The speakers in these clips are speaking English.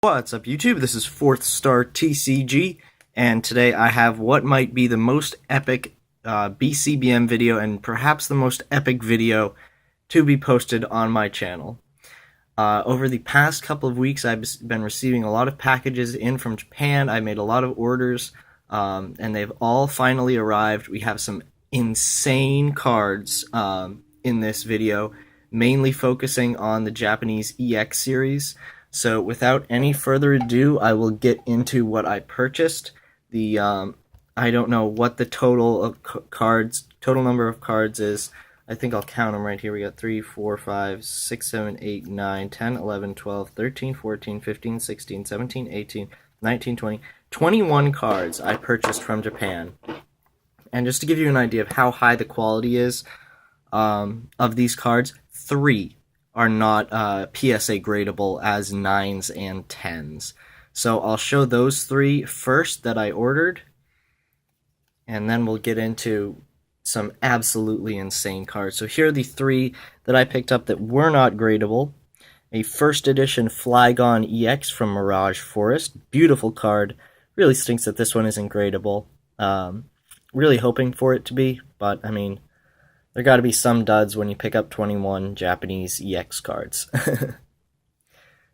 What's up, YouTube? This is 4th Star TCG, and today I have what might be the most epic BCBM video and perhaps the most epic video to be posted on my channel. Over the past couple of weeks, I've been receiving a lot of packages in from Japan. I made a lot of orders, and they've all finally arrived. We have some insane cards in this video, mainly focusing on the Japanese EX series. So without any further ado, I will get into what I purchased. I don't know what the total of total number of cards is. I think I'll count them right here. We got 3, 4, 5, 6, 7, 8, 9, 10, 11, 12, 13, 14, 15, 16, 17, 18, 19, 20, 21 cards I purchased from Japan. And just to give you an idea of how high the quality is of these cards, 3 are not PSA gradable as 9s and 10s. So I'll show those 3 first that I ordered, and then we'll get into some absolutely insane cards. So here are the 3 that I picked up that were not gradable. A first edition Flygon EX from Mirage Forest. Beautiful card. Really stinks that this one isn't gradable. Really hoping for it to be, but I mean, there got to be some duds when you pick up 21 Japanese EX cards.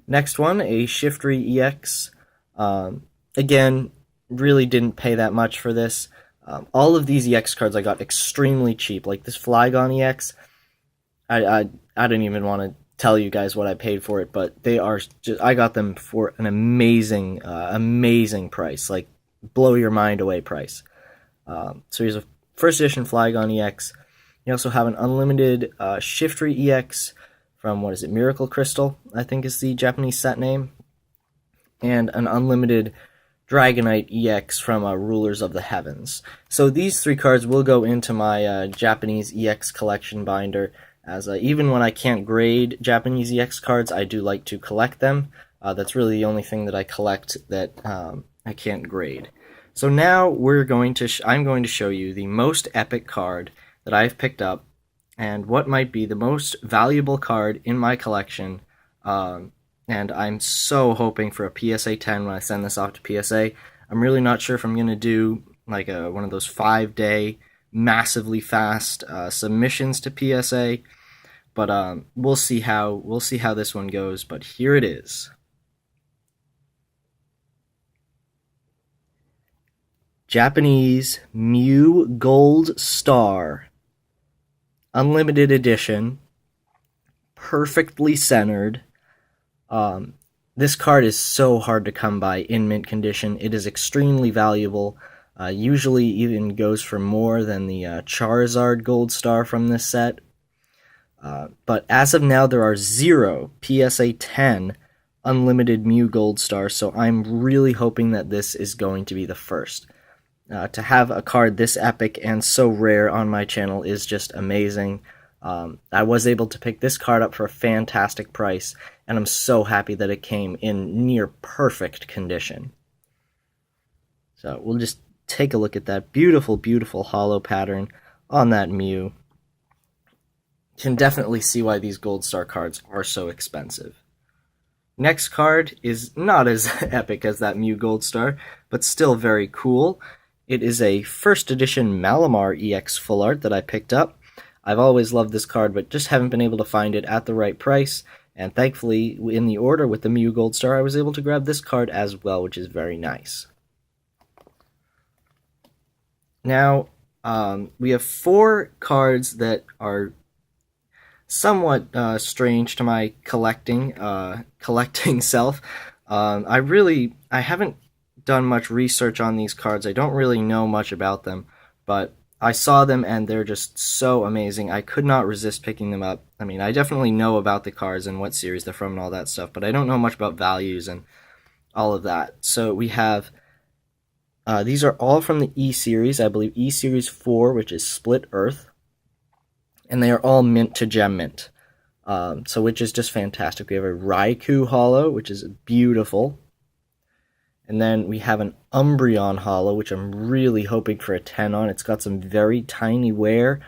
Next one, a Shiftry EX. Again, really didn't pay that much for this. All of these EX cards I got extremely cheap. Like this Flygon EX, I don't even want to tell you guys what I paid for it, but they are just, I got them for an amazing, amazing price. Like, blow your mind away price. So here's a first edition Flygon EX. You also have an Unlimited Shiftry EX from, what is it, Miracle Crystal, I think is the Japanese set name. And an Unlimited Dragonite EX from Rulers of the Heavens. So these 3 cards will go into my Japanese EX collection binder, as even when I can't grade Japanese EX cards, I do like to collect them. That's really the only thing that I collect that I can't grade. So now I'm going to show you the most epic card that I've picked up, and what might be the most valuable card in my collection, and I'm so hoping for a PSA 10 when I send this off to PSA. I'm really not sure if I'm going to do like one of those 5-day massively fast submissions to PSA, but we'll see how this one goes. But here it is. Japanese Mew Gold Star. Unlimited edition, perfectly centered. This card is so hard to come by in mint condition. It is extremely valuable. Usually even goes for more than the Charizard Gold Star from this set. But as of now, there are 0 PSA 10 Unlimited Mew Gold Stars, so I'm really hoping that this is going to be the first. To have a card this epic and so rare on my channel is just amazing. I was able to pick this card up for a fantastic price, and I'm so happy that it came in near perfect condition. So we'll just take a look at that beautiful, beautiful hollow pattern on that Mew. Can definitely see why these Gold Star cards are so expensive. Next card is not as epic as that Mew Gold Star, but still very cool. It is a first edition Malamar EX full art that I picked up. I've always loved this card, but just haven't been able to find it at the right price, and thankfully in the order with the Mew Gold Star I was able to grab this card as well, which is very nice. Now we have 4 cards that are somewhat strange to my collecting self. I haven't done much research on these cards. I don't really know much about them, but I saw them and they're just so amazing. I could not resist picking them up. I mean, I definitely know about the cards and what series they're from and all that stuff, but I don't know much about values and all of that. So we have these are all from the E series, I believe E series 4, which is Split Earth, and they are all mint to gem mint. So which is just fantastic. We have a Raikou Hollow, which is beautiful. And then we have an Umbreon Hollow, which I'm really hoping for a 10 on. It's got some very tiny wear,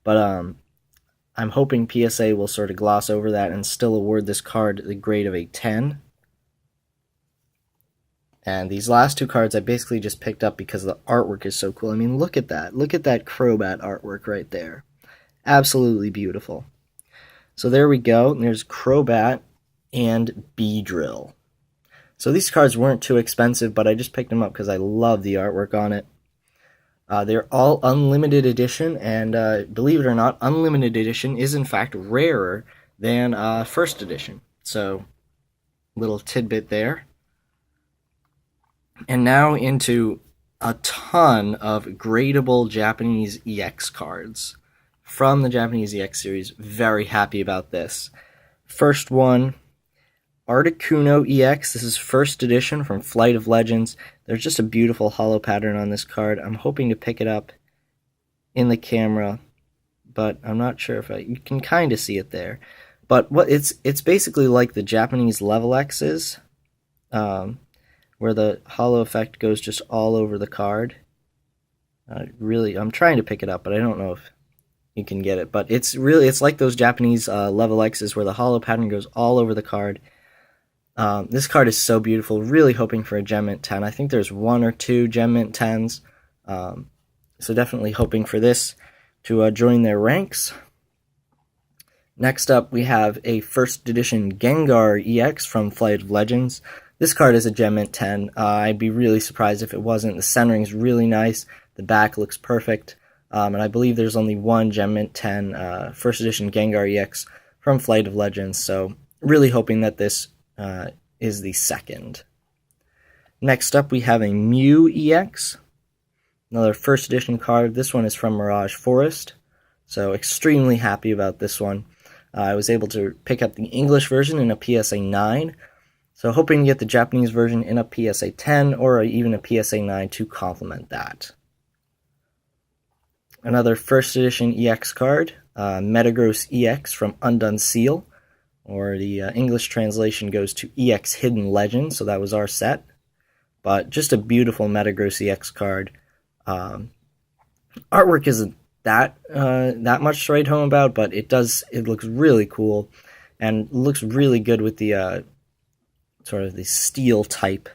but I'm hoping PSA will sort of gloss over that and still award this card the grade of a 10. And these last two cards I basically just picked up because the artwork is so cool. I mean, look at that. Look at that Crobat artwork right there. Absolutely beautiful. So there we go. There's Crobat and Beedrill. So these cards weren't too expensive, but I just picked them up because I love the artwork on it. They're all Unlimited Edition, and believe it or not, Unlimited Edition is in fact rarer than First Edition. So, little tidbit there. And now into a ton of gradable Japanese EX cards from the Japanese EX series. Very happy about this. First one, Articuno EX. This is First Edition from Flight of Legends. There's just a beautiful hollow pattern on this card. I'm hoping to pick it up in the camera, but I'm not sure if you can kind of see it there. But what it's basically like the Japanese Level X's, where the hollow effect goes just all over the card. I'm trying to pick it up, but I don't know if you can get it. But it's like those Japanese Level X's where the hollow pattern goes all over the card. This card is so beautiful. Really hoping for a Gem Mint 10. I think there's 1 or 2 Gem Mint 10s. So definitely hoping for this to join their ranks. Next up, we have a First Edition Gengar EX from Flight of Legends. This card is a Gem Mint 10. I'd be really surprised if it wasn't. The centering is really nice. The back looks perfect. And I believe there's only 1 Gem Mint 10 First Edition Gengar EX from Flight of Legends. So really hoping that this is the second. Next up, we have a Mew EX. Another First Edition card. This one is from Mirage Forest. So extremely happy about this one. I was able to pick up the English version in a PSA 9. So hoping to get the Japanese version in a PSA 10 or even a PSA 9 to complement that. Another First Edition EX card, Metagross EX from Undone Seal, or the English translation goes to EX Hidden Legend, so that was our set. But just a beautiful Metagross EX card. Artwork isn't that much to write home about, but it looks really cool and looks really good with the sort of the steel type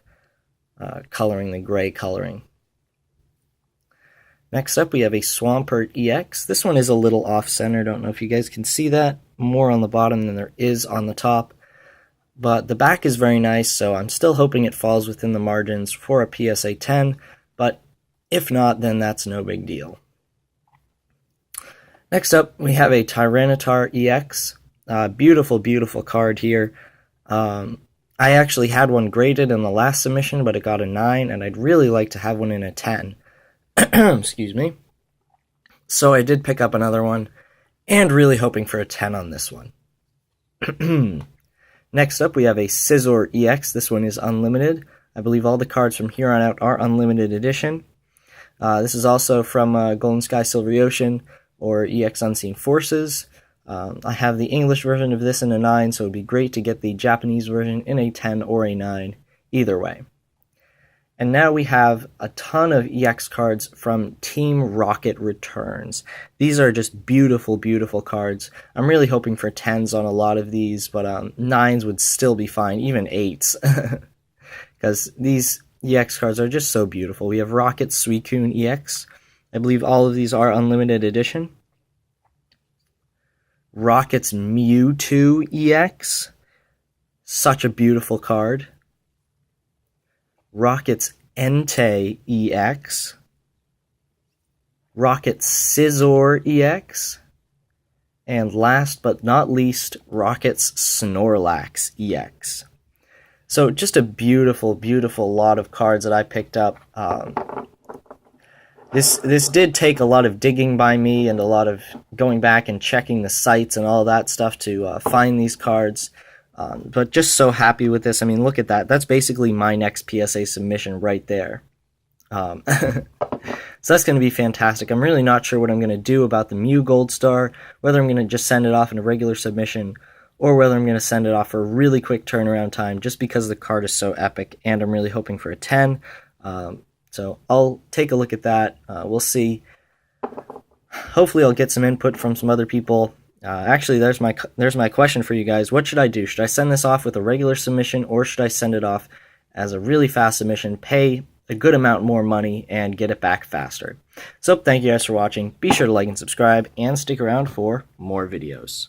coloring, the gray coloring. Next up, we have a Swampert EX. This one is a little off-center. Don't know if you guys can see that. More on the bottom than there is on the top. But the back is very nice, so I'm still hoping it falls within the margins for a PSA 10. But if not, then that's no big deal. Next up, we have a Tyranitar EX. Beautiful, beautiful card here. I actually had one graded in the last submission, but it got a 9, and I'd really like to have one in a 10. Excuse me. So I did pick up another one, and really hoping for a 10 on this one. Next up, we have a Scizor EX. This one is unlimited. I believe all the cards from here on out are Unlimited Edition. This is also from Golden Sky Silvery Ocean, or EX Unseen Forces. I have the English version of this in a 9, so it would be great to get the Japanese version in a 10 or a 9, either way. And now we have a ton of EX cards from Team Rocket Returns. These are just beautiful, beautiful cards. I'm really hoping for 10s on a lot of these, but 9s would still be fine, even 8s. Because these EX cards are just so beautiful. We have Rocket Suicune EX. I believe all of these are Unlimited Edition. Rocket's Mewtwo EX. Such a beautiful card. Rocket's Entei EX. Rocket Scizor EX. And last but not least, Rocket's Snorlax EX. So just a beautiful, beautiful lot of cards that I picked up. This did take a lot of digging by me and a lot of going back and checking the sites and all that stuff to find these cards. But just so happy with this. I mean, look at that. That's basically my next PSA submission right there. So that's going to be fantastic. I'm really not sure what I'm going to do about the Mew Gold Star, whether I'm going to just send it off in a regular submission, or whether I'm going to send it off for a really quick turnaround time, just because the card is so epic, and I'm really hoping for a 10. So I'll take a look at that. We'll see. Hopefully I'll get some input from some other people. Actually, there's my question for you guys. What should I do? Should I send this off with a regular submission, or should I send it off as a really fast submission, pay a good amount more money, and get it back faster. So thank you guys for watching. Be sure to like and subscribe, and stick around for more videos.